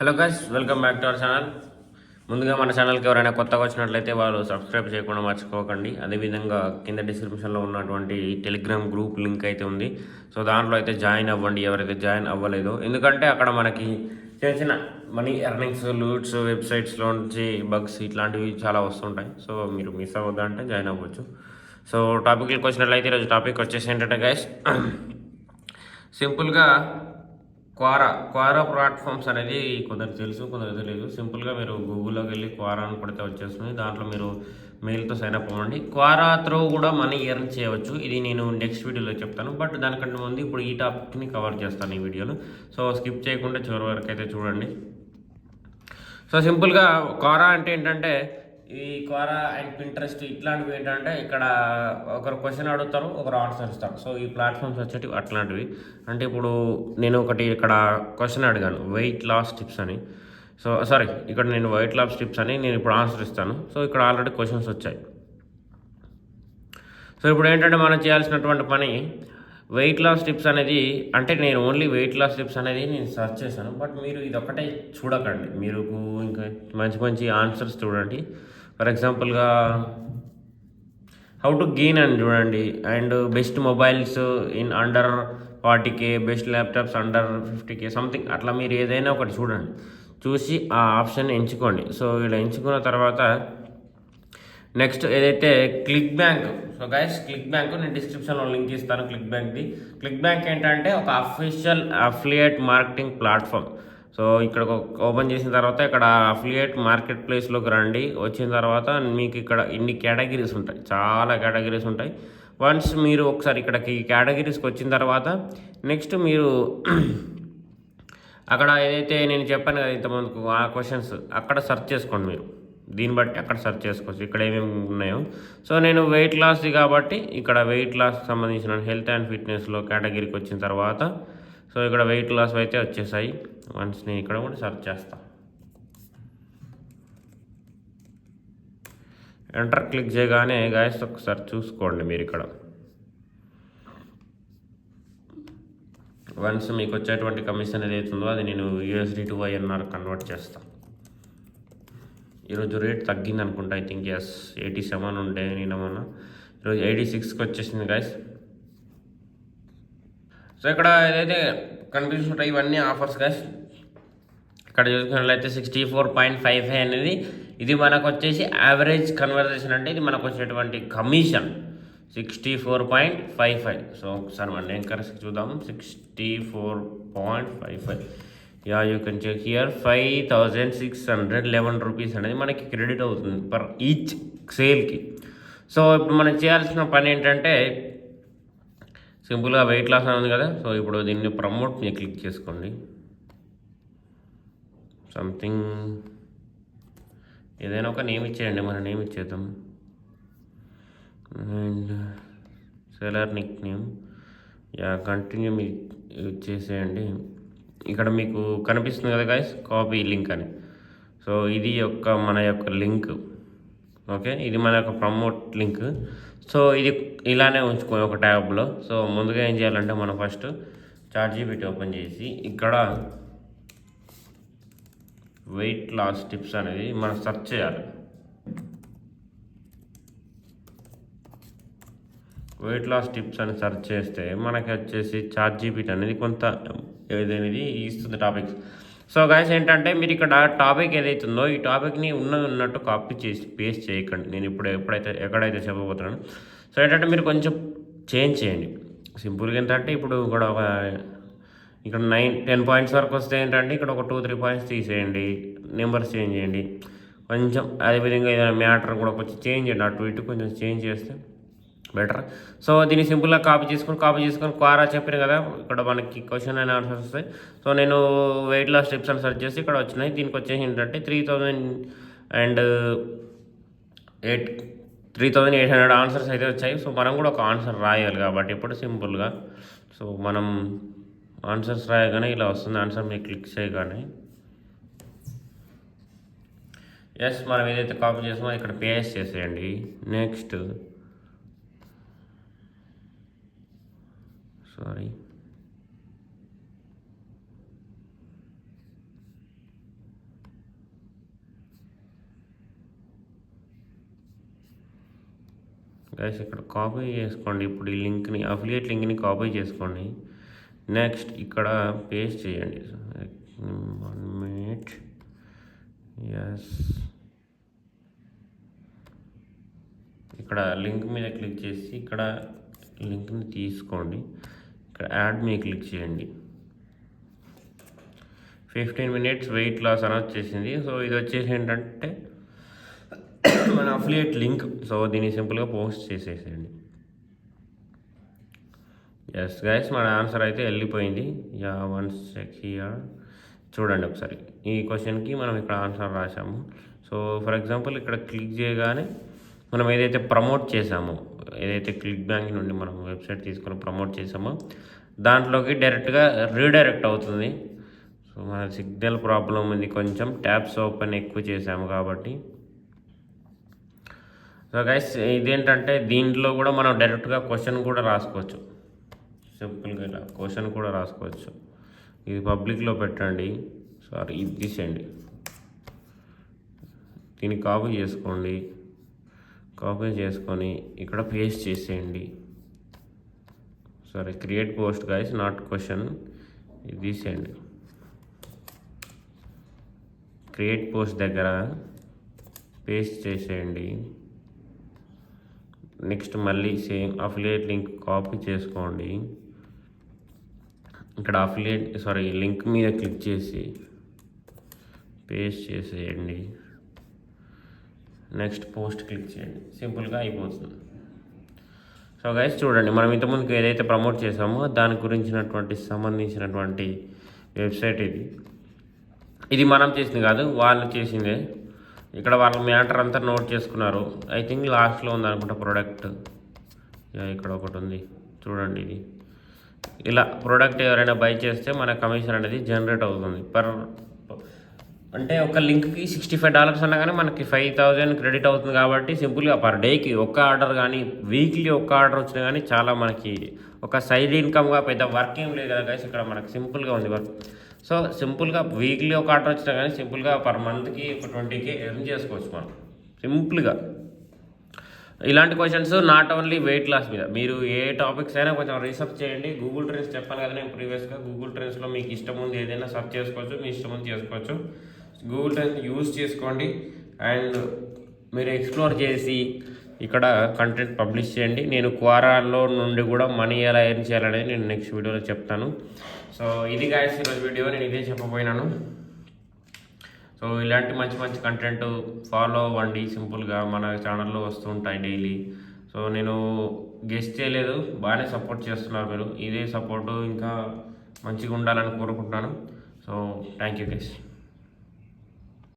Hello guys, welcome back to our channel. ముందుగా మన ఛానల్కి ఎవరైనా కొత్తగా వచ్చినట్లయితే వాళ్ళు సబ్స్క్రైబ్ చేయకుండా మర్చిపోకండి. అదేవిధంగా కింద డిస్క్రిప్షన్లో ఉన్నటువంటి టెలిగ్రామ్ గ్రూప్ లింక్ అయితే ఉంది. సో దాంట్లో అయితే జాయిన్ అవ్వండి ఎవరైతే జాయిన్ అవ్వలేదో. ఎందుకంటే అక్కడ మనకి చిన్న చిన్న మనీ ఎర్నింగ్స్, లూట్స్, వెబ్సైట్స్లో నుంచి బగ్స్ ఇట్లాంటివి చాలా వస్తుంటాయి. సో మీరు మిస్ అవ్వద్దంటే జాయిన్ అవ్వచ్చు. సో టాపిక్కి వచ్చినట్లయితే ఈరోజు టాపిక్ వచ్చేసి ఏంటంటే గైస్, సింపుల్గా క్వారా ప్లాట్ఫామ్స్ అనేది కొందరికి తెలుసు, కొందరికి తెలియదు. సింపుల్గా మీరు గూగుల్లోకి వెళ్ళి క్వారా అని కొడితే వచ్చేస్తుంది. దాంట్లో మీరు మెయిల్తో సైన్ అప్ అవ్వండి. క్వారా త్రూ కూడా మనీ ఎర్న్ చేయవచ్చు. ఇది నేను నెక్స్ట్ వీడియోలో చెప్తాను. బట్ దానికంటే ముందు ఇప్పుడు ఈ టాపిక్ని కవర్ చేస్తాను ఈ వీడియోలో. సో స్కిప్ చేయకుండా చివరి వరకు అయితే చూడండి. సో సింపుల్గా క్వారా అంటే ఏంటంటే, ఈ క్వారా అండ్ పింట్రెస్ట్ ఇట్లాంటివి ఏంటంటే, ఇక్కడ ఒకరు క్వశ్చన్ అడుగుతారు, ఒకరు ఆన్సర్ ఇస్తారు. సో ఈ ప్లాట్ఫామ్స్ వచ్చేటివి అట్లాంటివి. అంటే ఇప్పుడు నేను ఒకటి ఇక్కడ క్వశ్చన్ అడిగాను, వెయిట్ లాస్ టిప్స్ అని. సో సారీ, ఇక్కడ నేను వెయిట్ లాస్ టిప్స్ అని నేను ఇప్పుడు ఆన్సర్ ఇస్తాను. సో ఇక్కడ ఆల్రెడీ క్వశ్చన్స్ వచ్చాయి. సో ఇప్పుడు ఏంటంటే మనం చేయాల్సినటువంటి పని, వెయిట్ లాస్ టిప్స్ అనేది, అంటే నేను ఓన్లీ వెయిట్ లాస్ టిప్స్ అనేది నేను సెర్చ్ చేశాను. బట్ మీరు ఇది ఒక్కటే చూడకండి, మీరు ఇంకా మంచి మంచి ఆన్సర్స్ చూడండి. ఫర్ ఎగ్జాంపుల్గా హౌ టు గెయిన్ అని చూడండి, and best mobiles in under 40K, best laptops under 50K something, అట్లా మీరు ఏదైనా ఒకటి చూడండి. చూసి ఆ ఆప్షన్ ఎంచుకోండి. సో ఇలా ఎంచుకున్న తర్వాత నెక్స్ట్ ఏదైతే click bank. So guys, click bank నేను డిస్క్రిప్షన్లో లింక్ ఇస్తాను. క్లిక్ బ్యాంక్ ఏంటంటే ఒక official affiliate marketing platform. So ఇక్కడ ఓపెన్ చేసిన తర్వాత ఇక్కడ అఫిలియేట్ మార్కెట్ ప్లేస్లోకి రండి. వచ్చిన తర్వాత మీకు ఇక్కడ ఇన్ని కేటగిరీస్ ఉంటాయి, చాలా కేటగిరీస్ ఉంటాయి. వన్స్ మీరు ఒకసారి ఇక్కడికి కేటగిరీస్కి వచ్చిన తర్వాత నెక్స్ట్ మీరు అక్కడ ఏదైతే నేను చెప్పాను కదా ఇంతమందికి ఆ క్వశ్చన్స్ అక్కడ సెర్చ్ చేసుకోండి. మీరు దీన్ని బట్టి అక్కడ సెర్చ్ చేసుకోవచ్చు ఇక్కడ ఏమేమి ఉన్నాయో. సో నేను వెయిట్ లాస్ది కాబట్టి ఇక్కడ వెయిట్ లాస్కి సంబంధించిన హెల్త్ అండ్ ఫిట్నెస్లో కేటగిరీకి వచ్చిన తర్వాత సో ఇక్కడ వెయిట్ లాస్ అయితే వచ్చేసాయి. వన్స్ నేను ఇక్కడ కూడా సెర్చ్ చేస్తాను. ఎంటర్ క్లిక్ చేయగానే గాయస్ ఒకసారి చూసుకోండి మీరు ఇక్కడ. వన్స్ మీకు వచ్చేటువంటి కమిషన్ ఏదైతే ఉందో అది నేను USD to INR కన్వర్ట్ చేస్తాను. ఈరోజు రేట్ తగ్గింది అనుకుంటా, ఐ థింక్ ఎస్ 87 ఉండే నేనేమన్నా, ఈరోజు 86కి వచ్చేసింది గాయస్. సో ఇక్కడ ఏదైతే కనిపిస్తుంటాయి ఇవన్నీ ఆఫర్స్ గాయస్. ఇక్కడ చూసుకున్నట్లయితే 64.55 అనేది ఇది మనకు వచ్చేసి యావరేజ్ కన్వర్జేషన్, అంటే ఇది మనకు వచ్చేటువంటి కమిషన్ 64.55. సో ఒకసారి మనం కరెక్ట్ చూద్దాం. 64.55, yeah you can check here. 5,611 rupees అనేది మనకి క్రెడిట్ అవుతుంది పర్ ఈచ్ సేల్కి. సో ఇప్పుడు మనం చేయాల్సిన పని ఏంటంటే, సింపుల్గా వెయిట్ లాస్ అని ఉంది కదా. సో ఇప్పుడు దీన్ని ప్రమోట్ మీద క్లిక్ చేసుకోండి. సంథింగ్ ఏదైనా ఒక నేమ్ ఇచ్చేయండి, మన నేమ్ ఇచ్చేద్దాం. And seller nick name, yeah continue మీ చేసేయండి. ఇక్కడ మీకు కనిపిస్తుంది కదా గైస్, కాపీ లింక్ అని. సో ఇది మన యొక్క లింక్. ఓకే, ఇది మన యొక్క ప్రమోట్ లింక్. సో ఇది ఇలానే ఉంచుకోండి ఒక ట్యాబ్లో. సో ముందుగా ఏం చేయాలంటే, మనం ఫస్ట్ ChatGPT ఓపెన్ చేసి ఇక్కడ వెయిట్ లాస్ టిప్స్ అనేది మనం సెర్చ్ చేయాలి. వెయిట్ లాస్ టిప్స్ అని సెర్చ్ చేస్తే మనకి వచ్చేసి ChatGPT అనేది కొంత ఏదైనది ఇస్తుంది టాపిక్స్. సో గైస్ ఏంటంటే, మీరు ఇక్కడ టాపిక్ ఏదైతే ఉందో ఈ టాపిక్ని ఉన్నట్టు కాపీ చేసి పేస్ట్ చేయకండి. నేను ఎక్కడైతే చెప్పబోతున్నాను. సో ఏంటంటే మీరు కొంచెం చేంజ్ చేయండి. సింపుల్గా ఏంటంటే, ఇప్పుడు ఇక్కడ 9-10 పాయింట్స్ వరకు వస్తే ఏంటంటే ఇక్కడ ఒక 2-3 పాయింట్స్ తీసేయండి, నెంబర్స్ చేంజ్ చేయండి కొంచెం. అదేవిధంగా ఏదైనా మ్యాటర్ కూడా కొంచెం చేంజ్ చేయండి, అటు ఇటు కొంచెం చేంజ్ చేస్తే బెటర్. సో దీన్ని సింపుల్గా కాపీ చేసుకొని క్వారా చెప్పాను కదా, ఇక్కడ మనకి క్వశ్చన్ అండ్ ఆన్సర్స్ వస్తాయి. సో నేను వెయిట్ లాస్ టిప్స్ అని సెర్చ్ చేసి ఇక్కడ వచ్చినాయి. దీనికి వచ్చేసి ఏంటంటే 3,800 ఆన్సర్స్ అయితే వచ్చాయి. సో మనం కూడా ఒక ఆన్సర్ రాయాలి కాబట్టి ఇప్పుడు సింపుల్గా సో మనం ఆన్సర్స్ రాయగానే ఇలా వస్తుంది. ఆన్సర్ మీరు క్లిక్ చేయగానే ఎస్, మనం ఏదైతే కాపీ చేసామో ఇక్కడ పేస్ట్ చేసేయండి. నెక్స్ట్ సారీ గైస్ ఇక్కడ కాపీ చేసుకోండి. ఇప్పుడు ఈ లింక్ని అఫిలియేట్ లింక్ని కాపీ చేసుకోండి. నెక్స్ట్ ఇక్కడ పేస్ట్ చేయండి. 1 minute. ఎస్, ఇక్కడ లింక్ మీద క్లిక్ చేసి ఇక్కడ లింక్ని తీసుకోండి. ఇక్కడ యాడ్ మీద క్లిక్ చేయండి. 15 minutes వెయిట్ లాస్ అని వచ్చేసింది. సో ఇది వచ్చేసి ఏంటంటే మన అఫిలియేట్ లింక్. సో దీన్ని సింపుల్గా పోస్ట్ చేసేసేయండి. ఎస్ గైస్, మన ఆన్సర్ అయితే వెళ్ళిపోయింది. Yeah, once check here. చూడండి ఒకసారి, ఈ క్వశ్చన్కి మనం ఇక్కడ ఆన్సర్ రాసాము. సో ఫర్ ఎగ్జాంపుల్ ఇక్కడ క్లిక్ చేయగానే మనం ఏదైతే ప్రమోట్ చేసామో, ఏదైతే క్లిక్ బ్యాంక్ నుండి మనం వెబ్సైట్ తీసుకొని ప్రమోట్ చేసామో దాంట్లోకి డైరెక్ట్గా రీడైరెక్ట్ అవుతుంది. సో మన సిగ్నల్ ప్రాబ్లం ఉంది, కొంచెం ట్యాబ్స్ ఓపెన్ ఎక్కువ చేసాము కాబట్టి. సో గైస్ ఇదేంటంటే దీంట్లో కూడా మనం డైరెక్ట్గా క్వశ్చన్ కూడా రాసుకోవచ్చు. సింపుల్గా ఇలా క్వశ్చన్ కూడా రాసుకోవచ్చు. ఇది పబ్లిక్లో పెట్టండి, సారీ ఇది తీసేయండి. దీన్ని కాపీ చేసుకోండి. కాపీ చేసుకొని ఇక్కడ పేస్ట్ చేసేయండి. Sorry, create post guys, not question. ఇది తీసేయండి. క్రియేట్ పోస్ట్ దగ్గర పేస్ట్ చేసేయండి. నెక్స్ట్ మళ్ళీ సేమ్ అఫిలియేట్ లింక్ కాపీ చేసుకోండి. ఇక్కడ లింక్ మీద క్లిక్ చేసి పేస్ట్ చేసేయండి. నెక్స్ట్ పోస్ట్ క్లిక్ చేయండి. సింపుల్గా అయిపోతుంది. సో గైస్ చూడండి, మనం ఇంతకుముందుకు ఏదైతే ప్రమోట్ చేసామో దాని గురించినటువంటి సంబంధించినటువంటి వెబ్సైట్ ఇది మనం చేసింది కాదు, వాళ్ళు చేసిందే. ఇక్కడ వాళ్ళ మ్యాటర్ అంతా నోట్ చేసుకున్నారు. ఐ థింక్ లాస్ట్లో ఉంది అనుకుంటా ప్రోడక్ట్. ఇక్కడ ఒకటి ఉంది చూడండి. ఇది ఇలా ప్రోడక్ట్ ఎవరైనా బై చేస్తే మన కమిషన్ అనేది జనరేట్ అవుతుంది. అంటే ఒక లింక్కి $65 అన్నా కానీ మనకి 5,000 క్రెడిట్ అవుతుంది. కాబట్టి సింపుల్గా పర్ డేకి ఒక్క ఆర్డర్ కానీ వీక్లీ ఒక్క ఆర్డర్ వచ్చినా కానీ చాలా మనకి ఒక సైడ్ ఇన్కమ్గా, పెద్ద వర్క్ ఏం లేదు కదా గైస్. ఇక్కడ మనకు సింపుల్గా ఉంది వర్క్. సో సింపుల్గా వీక్లీ ఒక ఆర్డర్ వచ్చినా కానీ సింపుల్గా పర్ మంత్కి ఒక 20K ఎర్న్ చేసుకోవచ్చు మనం సింపుల్గా. ఇలాంటి questions not only weight loss మీద, మీరు ఏ టాపిక్స్ అయినా కొంచెం రీసెర్చ్ చేయండి. గూగుల్ ట్రెండ్స్ చెప్పాను కదా నేను ప్రీవియస్గా. గూగుల్ ట్రెండ్స్లో మీకు ఇష్టం ఉంది ఏదైనా సెర్చ్ చేసుకోవచ్చు, మీ ఇష్టం ఉంది చేసుకోవచ్చు. గూగుల్ ట్రెండ్స్ యూజ్ చేసుకోండి అండ్ మీరు ఎక్స్ప్లోర్ చేసి ఇక్కడ కంటెంట్ పబ్లిష్ చేయండి. నేను క్వారాలో నుండి కూడా మనీ ఎలా ఎర్న్ చేయాలనేది నేను నెక్స్ట్ వీడియోలో చెప్తాను. సో ఇది గాయస్ ఈరోజు వీడియో, నేను ఇదే చెప్పబోయినాను. సో ఇలాంటి మంచి మంచి కంటెంట్ ఫాలో అవ్వండి. సింపుల్గా మన ఛానల్లో వస్తుంటాయి డైలీ. సో నేను గెస్ట్ చేయలేదు, బాగానే సపోర్ట్ చేస్తున్నారు మీరు. ఇదే సపోర్టు ఇంకా మంచిగా ఉండాలని కోరుకుంటున్నాను. So thank you guys.